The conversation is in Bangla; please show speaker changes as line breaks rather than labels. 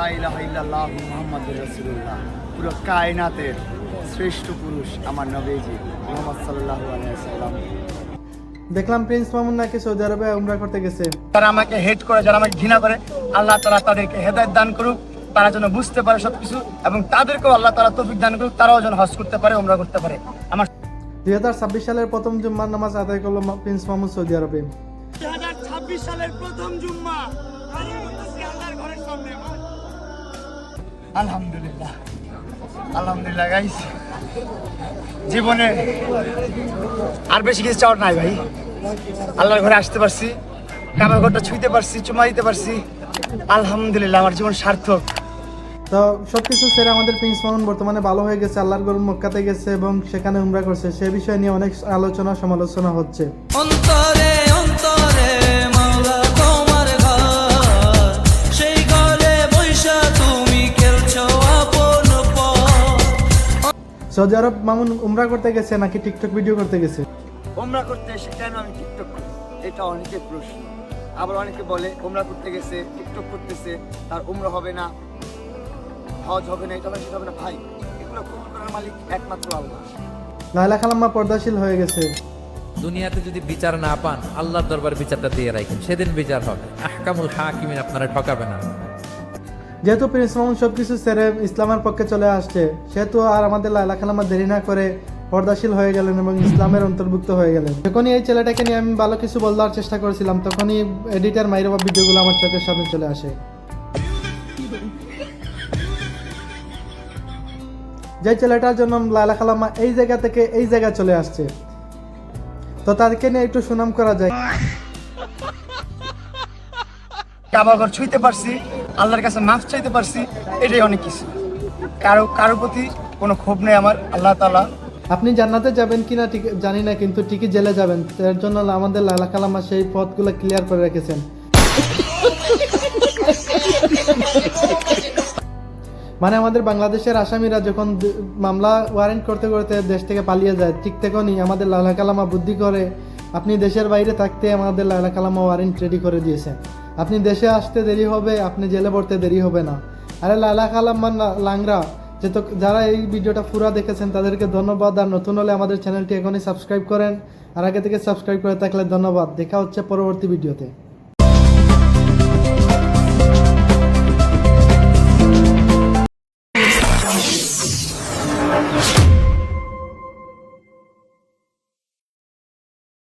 লা ইলাহা ইল্লাল্লাহ মুহাম্মাদুর রাসূলুল্লাহ। পুরো কায়নাতের শ্রেষ্ঠ পুরুষ আমার নবীজি মুহাম্মদ সাল্লাল্লাহু আলাইহি ওয়াসাল্লাম।
দেখলাম প্রিন্স মামুন নাকি সৌদি আরবে উমরা করতে গেছে।
যারা আমাকে হেট করে, যারা আমাকে ঘৃণা করে, আল্লাহ তাআলা তাদেরকে হেদায়েত দান করুক, তারা যেন বুঝতে পারে সবকিছু, এবং তাদেরকেও আল্লাহ তাআলা তৌফিক দান করুক, তারাও যেন হজ করতে পারে, উমরা করতে পারে। আমার
2026 সালের প্রথম জুম্মার নামাজ আদায় করলো প্রিন্স মামুন সৌদি আরবে।
2026 সালের প্রথম জুম্মা আল্লাহর ঘরের সামনে। আলহামদুলিল্লাহ, আলহামদুলিল্লাহ গাইস, জীবনে আর বেশি কিছু চাওয়ার নাই ভাই। আল্লাহর ঘরে আসতে পারছি, কাবার ঘরটা ছুঁইতে পারছি, চুমা দিতে পারছি, আলহামদুলিল্লাহ, আমার জীবন সার্থক।
তো সবকিছু ছেড়ে আমাদের প্রিন্স মামুন বর্তমানে ভালো হয়ে গেছে, আল্লাহর ঘর মক্কাতে গেছে এবং সেখানে উমরা করছে। সে বিষয় নিয়ে অনেক আলোচনা সমালোচনা হচ্ছে।
অন্তরে অন্তরে মাওলা তোমার ঘর, সেই ঘরে বৈশা তুমি খেলছো আপন পথ।
সৌদি আরব মামুন উমরা করতে গেছে নাকি টিকটক ভিডিও করতে গেছে?
উমরা করতে এসে কেন আমি টিকটক করি, এটা অনেকের প্রশ্ন। আবার অনেকে বলে উমরা করতে গেছে, টিকটক করতেছে, তার উমরা হবে না, হজ হবে না, এটা হবে সেটা হবে না। ভাই, এগুলো কবুল করার মালিক একমাত্র আল্লাহ।
লায়লা খালাম্মা পর্দাশীল হয়ে গেছে।
দুনিয়াতে যদি বিচার না পান, আল্লাহর দরবার বিচারটা দিয়ে রাখেন, সেদিন বিচার হবে। আহকামুল হাকিমিন আপনারা ঠকাবে না।
যেহেতু প্রিন্স মামুন সবকিছু ছেড়ে ইসলামের পক্ষে চলে আসছে, সেহেতু আর আমাদের লায়লা খালাম্মা দেরি না করে পর্দাশীল হয়ে গেলেন এবং ইসলামের অন্তর্ভুক্ত হয়ে গেলেন। যখনই এই ছেলেটাকে নিয়ে আমি ভালো কিছু বলার চেষ্টা করেছিলাম, তখনই এডিটার মাইরবা ভিডিওগুলো আমার চোখের সামনে চলে আসে। যে ছেলেটার জন্য লায়লা খালাম্মা এই জায়গা থেকে এই জায়গায় চলে আসছে, তো তাদেরকে নিয়ে একটু সুনাম করা যায়।
কাবা ঘর ছুঁইতে পারছি, আল্লাহর কাছে মাফ চাইতে পারছি, এটাই অনেক কিছু। কারো প্রতি কোনো ক্ষোভ নেই আমার। আল্লাহ তাআলা,
আপনি জান্নাতে যাবেন কিনা ঠিক জানি না, কিন্তু ঠিকই জেলে যাবেন। তার জন্য আমাদের লায়লা খালাম্মা সেই পথগুলো ক্লিয়ার করে রেখেছেন। মানে আমাদের বাংলাদেশের আসামিরা যখন মামলা ওয়ারেন্ট করতে করতে দেশ থেকে পালিয়ে যায়, ঠিক তখনই আমাদের লায়লা খালাম্মা বুদ্ধি করে আপনি দেশের বাইরে থাকতে আমাদের লায়লা খালাম্মা ওয়ারেন্ট রেডি করে দিয়েছেন। আপনি দেশে আসতে দেরি হবে, আপনি জেলে পড়তে দেরি হবে না। আরে লায়লা খালাম্মা লাংরা, যেহেতু যারা এই ভিডিওটা পুরো দেখেছেন তাদেরকে ধন্যবাদ। আর নতুন হলে আমাদের চ্যানেলটি এখনই সাবস্ক্রাইব করেন, আর আগে থেকে সাবস্ক্রাইব করে থাকলে ধন্যবাদ। দেখা হচ্ছে পরবর্তী ভিডিওতে।